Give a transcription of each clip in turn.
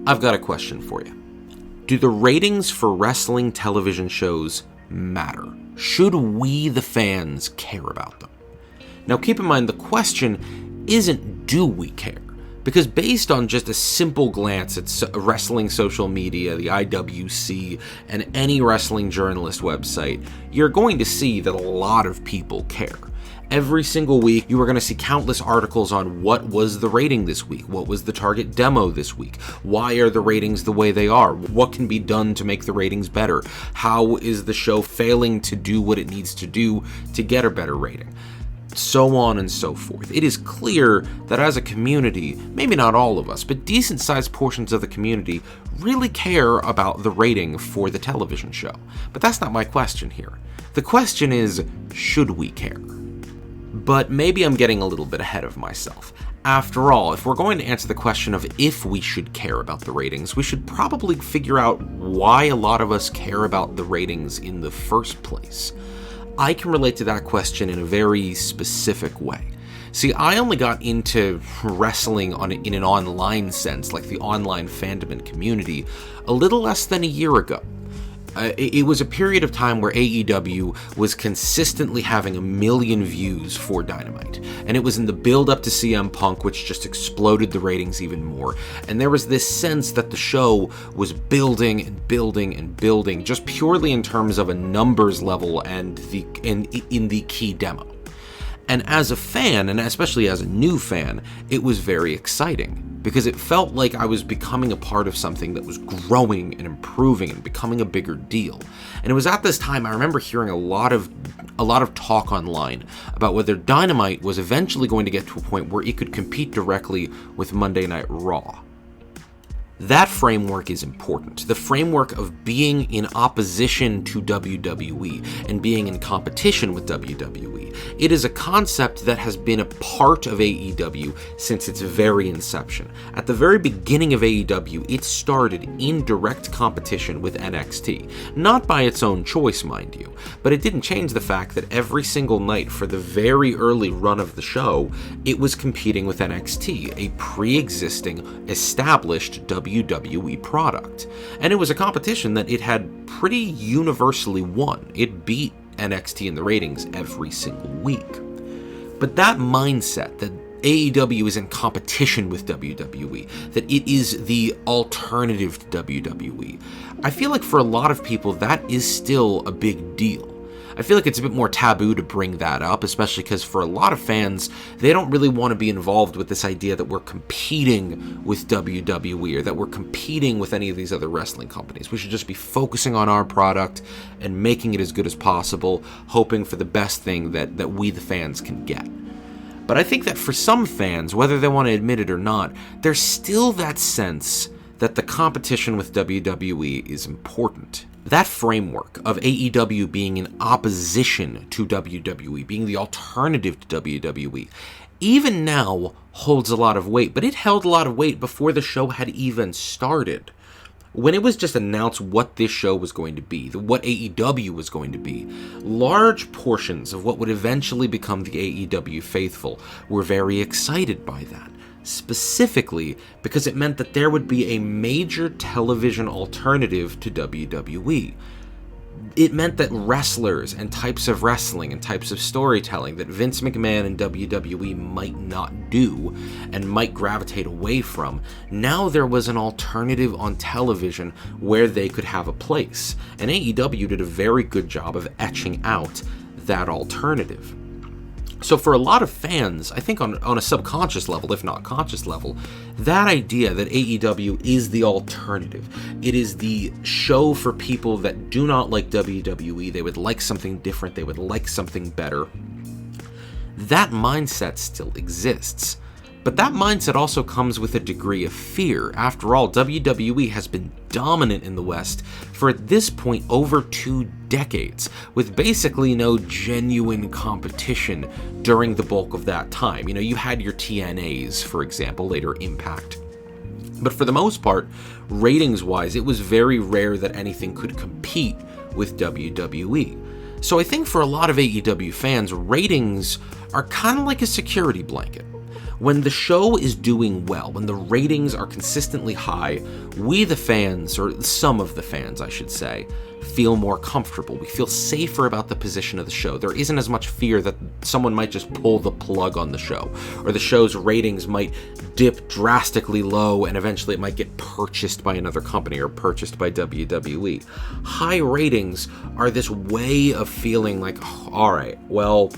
I've got a question for you. Do the ratings for wrestling television shows matter? Should we, the fans, care about them? Now keep in mind, the question isn't do we care? Because based on just a simple glance at wrestling social media, the IWC, and any wrestling journalist website, you're going to see that a lot of people care. Every single week, you are going to see countless articles on what was the rating this week, what was the target demo this week, why are the ratings the way they are, what can be done to make the ratings better, how is the show failing to do what it needs to do to get a better rating, so on and so forth. It is clear that as a community, maybe not all of us, but decent-sized portions of the community really care about the rating for the television show. But that's not my question here. The question is, should we care? But maybe I'm getting a little bit ahead of myself. After all, if we're going to answer the question of if we should care about the ratings, we should probably figure out why a lot of us care about the ratings in the first place. I can relate to that question in a very specific way. See, I only got into wrestling in an online sense, like the online fandom and community, a little less than a year ago. It was a period of time where AEW was consistently having 1 million views for Dynamite, and it was in the build-up to CM Punk, which just exploded the ratings even more, and there was this sense that the show was building and building and building, just purely in terms of a numbers level and in the key demo. And as a fan, and especially as a new fan, it was very exciting, because it felt like I was becoming a part of something that was growing and improving and becoming a bigger deal. And it was at this time I remember hearing a lot of talk online about whether Dynamite was eventually going to get to a point where it could compete directly with Monday Night Raw. That framework is important. The framework of being in opposition to WWE and being in competition with WWE. It is a concept that has been a part of AEW since its very inception. At the very beginning of AEW, it started in direct competition with NXT. Not by its own choice, mind you, but it didn't change the fact that every single night for the very early run of the show, it was competing with NXT, a pre-existing, established WWE product. And it was a competition that it had pretty universally won. It beat NXT in the ratings every single week. But that mindset that AEW is in competition with WWE, that it is the alternative to WWE, I feel like for a lot of people that is still a big deal. I feel like it's a bit more taboo to bring that up, especially because for a lot of fans, they don't really want to be involved with this idea that we're competing with WWE or that we're competing with any of these other wrestling companies. We should just be focusing on our product and making it as good as possible, hoping for the best thing that we, the fans, can get. But I think that for some fans, whether they want to admit it or not, there's still that sense that the competition with WWE is important. That framework of AEW being in opposition to WWE, being the alternative to WWE, even now holds a lot of weight, but it held a lot of weight before the show had even started. When it was just announced what this show was going to be, what AEW was going to be, large portions of what would eventually become the AEW faithful were very excited by that. Specifically because it meant that there would be a major television alternative to WWE. It meant that wrestlers and types of wrestling and types of storytelling that Vince McMahon and WWE might not do and might gravitate away from, now there was an alternative on television where they could have a place. And AEW did a very good job of etching out that alternative. So for a lot of fans, I think on a subconscious level, if not conscious level, that idea that AEW is the alternative, it is the show for people that do not like WWE, they would like something different, they would like something better, that mindset still exists. But that mindset also comes with a degree of fear. After all, WWE has been dominant in the West for at this point over 2 decades, with basically no genuine competition during the bulk of that time. You know, you had your TNAs, for example, later Impact. But for the most part, ratings-wise, it was very rare that anything could compete with WWE. So I think for a lot of AEW fans, ratings are kind of like a security blanket. When the show is doing well, when the ratings are consistently high, we the fans, or some of the fans I should say, feel more comfortable. We feel safer about the position of the show. There isn't as much fear that someone might just pull the plug on the show, or the show's ratings might dip drastically low and eventually it might get purchased by another company or purchased by WWE. High ratings are this way of feeling like, oh, all right, well,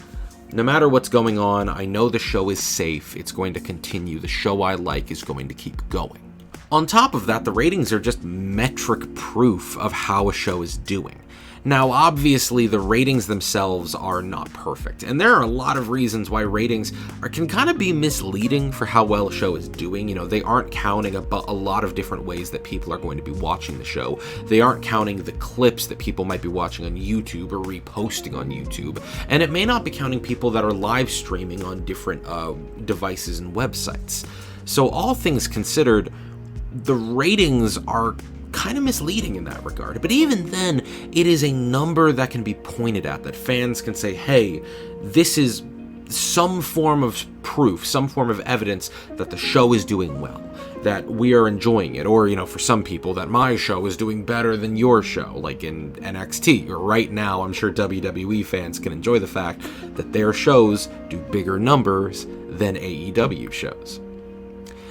no matter what's going on, I know the show is safe, it's going to continue, the show I like is going to keep going. On top of that, the ratings are just metric proof of how a show is doing. Now, obviously, the ratings themselves are not perfect, and there are a lot of reasons why ratings can kind of be misleading for how well a show is doing. You know, they aren't counting a lot of different ways that people are going to be watching the show. They aren't counting the clips that people might be watching on YouTube or reposting on YouTube, and it may not be counting people that are live streaming on different devices and websites. So all things considered, the ratings are kind of misleading in that regard. But even then, it is a number that can be pointed at, that fans can say, hey, this is some form of proof, some form of evidence that the show is doing well, that we are enjoying it, or, you know, for some people, that my show is doing better than your show, like in NXT, or right now, I'm sure WWE fans can enjoy the fact that their shows do bigger numbers than AEW shows.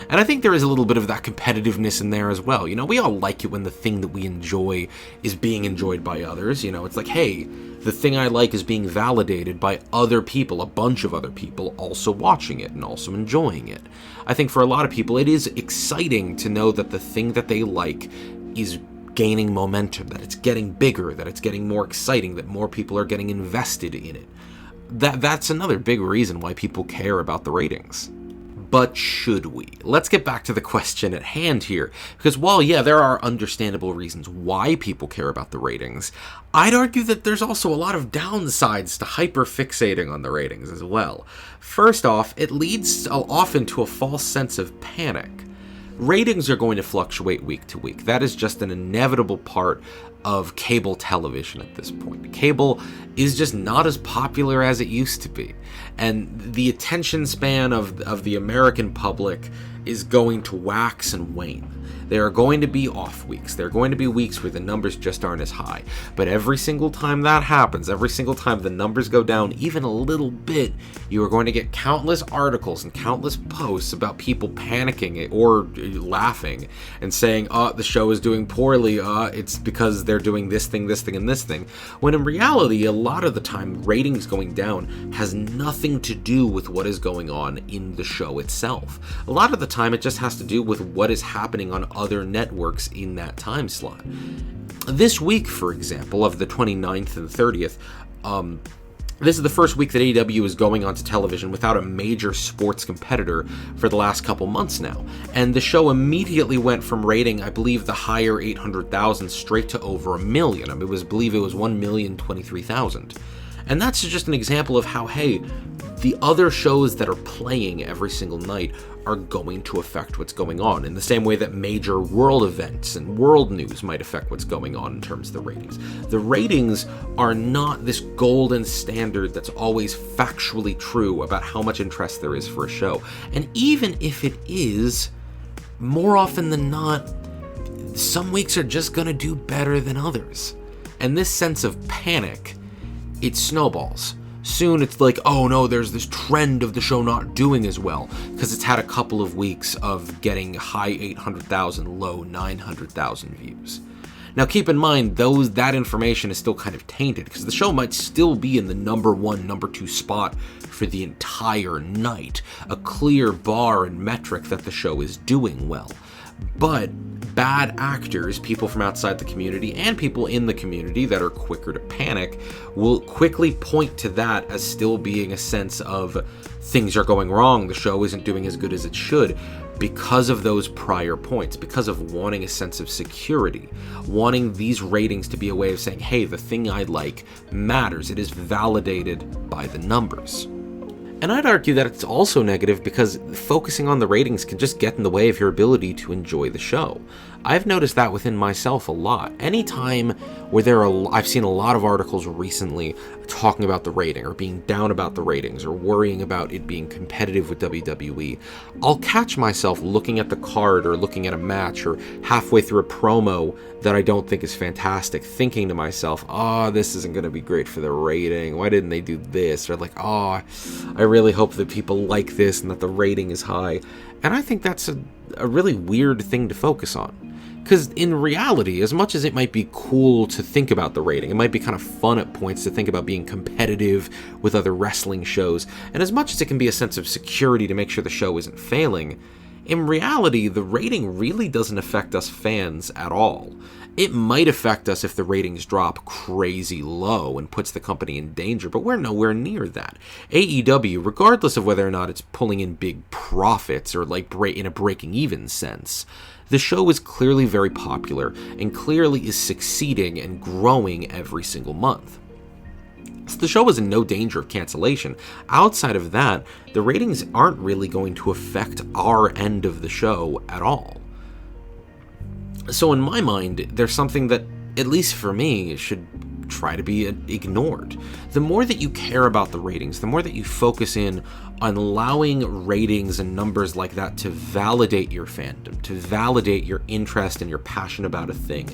And I think there is a little bit of that competitiveness in there as well. You know, we all like it when the thing that we enjoy is being enjoyed by others. You know, it's like, hey, the thing I like is being validated by other people, a bunch of other people also watching it and also enjoying it. I think for a lot of people, it is exciting to know that the thing that they like is gaining momentum, that it's getting bigger, that it's getting more exciting, that more people are getting invested in it. That's another big reason why people care about the ratings. But should we? Let's get back to the question at hand here, because while, yeah, there are understandable reasons why people care about the ratings, I'd argue that there's also a lot of downsides to hyper-fixating on the ratings as well. First off, it leads often to a false sense of panic. Ratings are going to fluctuate week to week. That is just an inevitable part of cable television at this point. Cable is just not as popular as it used to be, and the attention span of the American public is going to wax and wane. There are going to be off weeks. There are going to be weeks where the numbers just aren't as high. But every single time that happens, every single time the numbers go down even a little bit, you are going to get countless articles and countless posts about people panicking or laughing and saying, the show is doing poorly, it's because they're doing this thing, and this thing. When in reality, a lot of the time, ratings going down has nothing to do with what is going on in the show itself. A lot of the time, it just has to do with what is happening on other networks in that time slot. This week, for example, of the 29th and 30th, this is the first week that AEW is going onto television without a major sports competitor for the last couple months now. And the show immediately went from rating, I believe, the higher 800,000 straight to over 1 million. I believe it was 1,023,000. And that's just an example of how, hey, the other shows that are playing every single night are going to affect what's going on, in the same way that major world events and world news might affect what's going on in terms of the ratings. The ratings are not this golden standard that's always factually true about how much interest there is for a show. And even if it is, more often than not, some weeks are just going to do better than others. And this sense of panic, it snowballs. Soon it's like, oh no, there's this trend of the show not doing as well, because it's had a couple of weeks of getting high 800,000, low 900,000 views. Now keep in mind, that information is still kind of tainted, because the show might still be in the number 1, number 2 spot for the entire night, a clear bar and metric that the show is doing well. But bad actors, people from outside the community, and people in the community that are quicker to panic, will quickly point to that as still being a sense of things are going wrong, the show isn't doing as good as it should, because of those prior points, because of wanting a sense of security, wanting these ratings to be a way of saying, hey, the thing I like matters, it is validated by the numbers. And I'd argue that it's also negative because focusing on the ratings can just get in the way of your ability to enjoy the show. I've noticed that within myself a lot. Anytime where I've seen a lot of articles recently talking about the rating or being down about the ratings or worrying about it being competitive with WWE, I'll catch myself looking at the card or looking at a match or halfway through a promo that I don't think is fantastic, thinking to myself, oh, this isn't going to be great for the rating. Why didn't they do this? Or like, oh, I really hope that people like this and that the rating is high. And I think that's a really weird thing to focus on. Because in reality, as much as it might be cool to think about the rating, it might be kind of fun at points to think about being competitive with other wrestling shows, and as much as it can be a sense of security to make sure the show isn't failing, in reality, the rating really doesn't affect us fans at all. It might affect us if the ratings drop crazy low and puts the company in danger, but we're nowhere near that. AEW, regardless of whether or not it's pulling in big profits or like in a breaking even sense, the show is clearly very popular and clearly is succeeding and growing every single month. So the show is in no danger of cancellation. Outside of that, the ratings aren't really going to affect our end of the show at all. So in my mind, there's something that, at least for me, should try to be ignored. The more that you care about the ratings, the more that you focus in on allowing ratings and numbers like that to validate your fandom, to validate your interest and your passion about a thing,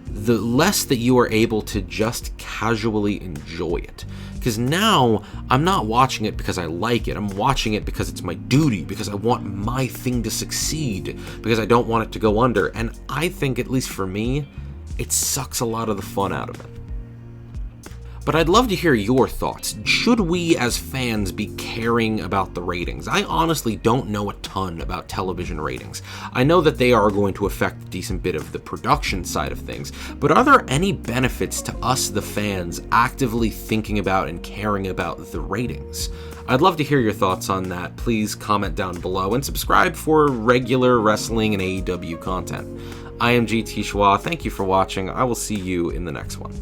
the less that you are able to just casually enjoy it. Because now, I'm not watching it because I like it, I'm watching it because it's my duty, because I want my thing to succeed, because I don't want it to go under, and I think, at least for me, it sucks a lot of the fun out of it. But I'd love to hear your thoughts. Should we as fans be caring about the ratings? I honestly don't know a ton about television ratings. I know that they are going to affect a decent bit of the production side of things, but are there any benefits to us, the fans, actively thinking about and caring about the ratings? I'd love to hear your thoughts on that. Please comment down below and subscribe for regular wrestling and AEW content. I am GT Schwa. Thank you for watching. I will see you in the next one.